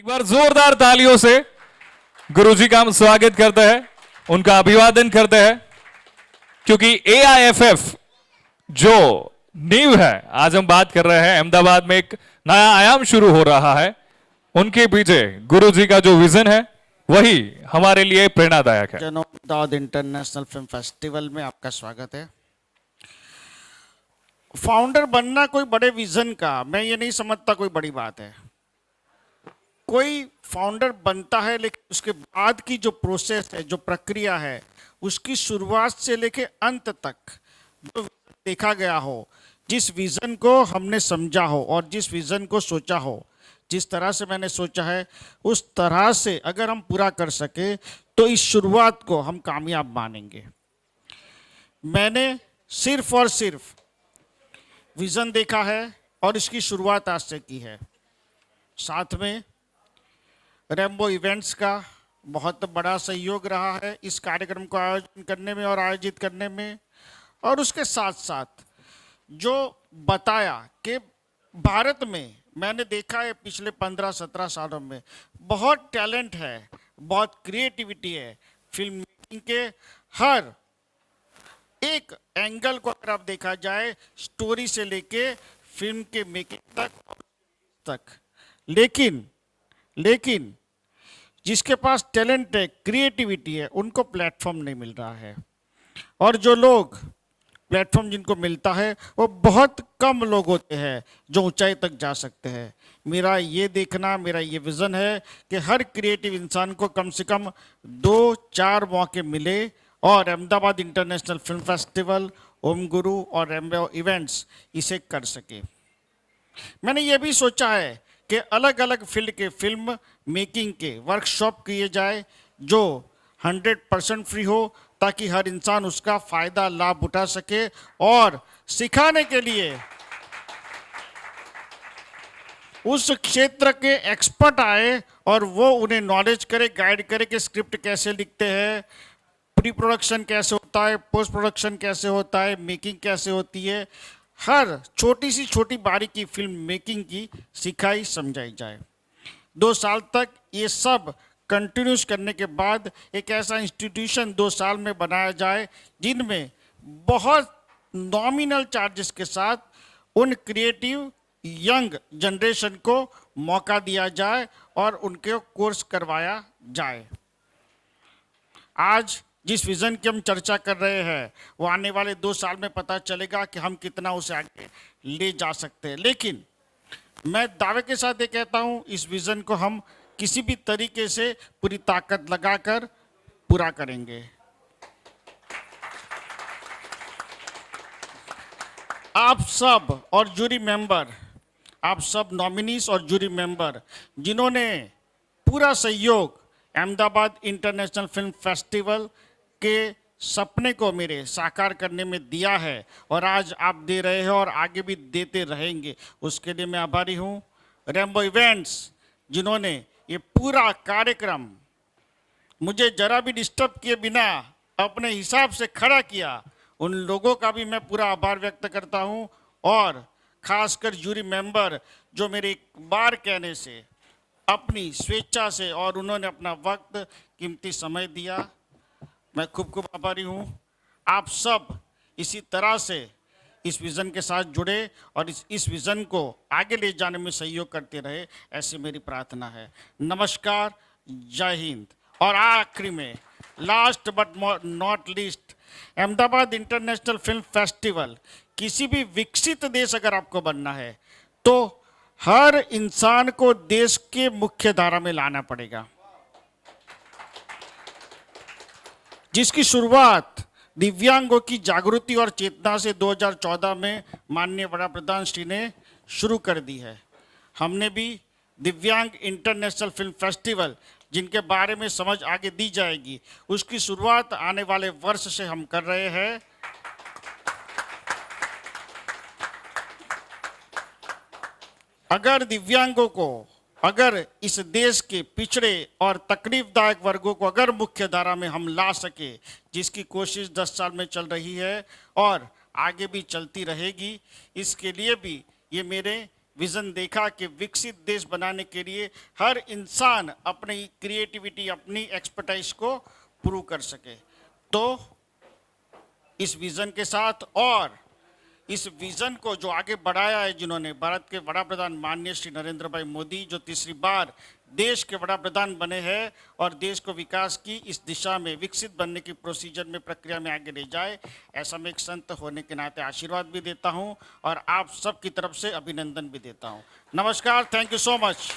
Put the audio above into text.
एक बार जोरदार तालियों से गुरुजी का हम स्वागत करते हैं, उनका अभिवादन करते हैं, क्योंकि एआईएफएफ जो नींव है, आज हम बात कर रहे हैं अहमदाबाद में एक नया आयाम शुरू हो रहा है। उनके पीछे गुरुजी का जो विजन है वही हमारे लिए प्रेरणादायक है। अहमदाबाद इंटरनेशनल फिल्म फेस्टिवल में आपका स्वागत है। फाउंडर बनना कोई बड़े विजन का, मैं ये नहीं समझता कोई बड़ी बात है। कोई फाउंडर बनता है, लेकिन उसके बाद की जो प्रोसेस है, जो प्रक्रिया है, उसकी शुरुआत से लेके अंत तक जो देखा गया हो, जिस विजन को हमने समझा हो और जिस विजन को सोचा हो, जिस तरह से मैंने सोचा है उस तरह से अगर हम पूरा कर सके तो इस शुरुआत को हम कामयाब मानेंगे। मैंने सिर्फ और सिर्फ विजन देखा है और इसकी शुरुआत आज से की है। साथ में रेम्बो इवेंट्स का बहुत बड़ा सहयोग रहा है इस कार्यक्रम को आयोजन करने में और आयोजित करने में, और उसके साथ साथ जो बताया कि भारत में मैंने देखा है पिछले 15-17 सालों में बहुत टैलेंट है, बहुत क्रिएटिविटी है फिल्म मेकिंग के हर एक एंगल को अगर आप देखा जाए, स्टोरी से लेके फिल्म के मेकिंग तक। लेकिन जिसके पास टैलेंट है, क्रिएटिविटी है, उनको प्लेटफॉर्म नहीं मिल रहा है। और जो लोग प्लेटफॉर्म जिनको मिलता है वो बहुत कम लोग होते हैं जो ऊंचाई तक जा सकते हैं। मेरा ये विज़न है कि हर क्रिएटिव इंसान को कम से कम 2-4 मौके मिले और अहमदाबाद इंटरनेशनल फिल्म फेस्टिवल, ओम गुरु और रेम्बो इवेंट्स इसे कर सके। मैंने ये भी सोचा है कि अलग अलग फील्ड के फिल्म मेकिंग के वर्कशॉप किए जाए जो 100% फ्री हो, ताकि हर इंसान उसका फायदा लाभ उठा सके, और सिखाने के लिए उस क्षेत्र के एक्सपर्ट आए और वो उन्हें नॉलेज करे, गाइड करे कि स्क्रिप्ट कैसे लिखते हैं, प्री प्रोडक्शन कैसे होता है, पोस्ट प्रोडक्शन कैसे होता है, मेकिंग कैसे होती है। हर छोटी सी छोटी बारीकी फिल्म मेकिंग की सिखाई समझाई जाए। 2 साल तक ये सब कंटिन्यूस करने के बाद एक ऐसा इंस्टीट्यूशन 2 साल में बनाया जाए जिनमें बहुत नॉमिनल चार्जेस के साथ उन क्रिएटिव यंग जनरेशन को मौका दिया जाए और उनके कोर्स करवाया जाए। आज जिस विज़न की हम चर्चा कर रहे हैं वो आने वाले 2 साल में पता चलेगा कि हम कितना उसे आगे ले जा सकते हैं। लेकिन मैं दावे के साथ ये कहता हूँ, इस विज़न को हम किसी भी तरीके से पूरी ताकत लगाकर पूरा करेंगे। आप सब और जूरी मेंबर, आप सब नॉमिनीज और जूरी मेंबर जिन्होंने पूरा सहयोग अहमदाबाद इंटरनेशनल फिल्म फेस्टिवल के सपने को मेरे साकार करने में दिया है और आज आप दे रहे हैं और आगे भी देते रहेंगे, उसके लिए मैं आभारी हूँ। रेम्बो इवेंट्स जिन्होंने ये पूरा कार्यक्रम मुझे जरा भी डिस्टर्ब किए बिना अपने हिसाब से खड़ा किया, उन लोगों का भी मैं पूरा आभार व्यक्त करता हूँ। और खासकर जूरी मेंबर जो मेरे एक बार कहने से अपनी स्वेच्छा से और उन्होंने अपना वक्त, कीमती समय दिया, मैं खूब आभारी हूँ। आप सब इसी तरह से इस विज़न के साथ जुड़े और इस विज़न को आगे ले जाने में सहयोग करते रहे, ऐसी मेरी प्रार्थना है। नमस्कार, जय हिंद। और आखिरी में, last but not least, Ahmedabad international film festival, किसी भी विकसित देश अगर आपको बनना है तो हर इंसान को देश के मुख्य धारा में लाना पड़ेगा, जिसकी शुरुआत दिव्यांगों की जागृति और चेतना से 2014 में माननीय वड़ा प्रधान श्री ने शुरू कर दी है। हमने भी दिव्यांग इंटरनेशनल फिल्म फेस्टिवल, जिनके बारे में समझ आगे दी जाएगी, उसकी शुरुआत आने वाले वर्ष से हम कर रहे हैं। अगर दिव्यांगों को, अगर इस देश के पिछड़े और तकलीफदायक वर्गों को अगर मुख्य धारा में हम ला सके, जिसकी कोशिश 10 साल में चल रही है और आगे भी चलती रहेगी, इसके लिए भी ये मेरे विजन देखा कि विकसित देश बनाने के लिए हर इंसान अपनी क्रिएटिविटी, अपनी एक्सपर्टाइज को प्रूव कर सके। तो इस विजन के साथ और इस विजन को जो आगे बढ़ाया है जिन्होंने, भारत के बड़ा प्रधान माननीय श्री नरेंद्र भाई मोदी, जो तीसरी बार देश के बड़ा प्रधान बने हैं और देश को विकास की इस दिशा में, विकसित बनने की प्रोसीजर में, प्रक्रिया में आगे ले जाए, ऐसा मैं एक संत होने के नाते आशीर्वाद भी देता हूं और आप सब की तरफ से अभिनंदन भी देता हूं। नमस्कार, थैंक यू सो मच।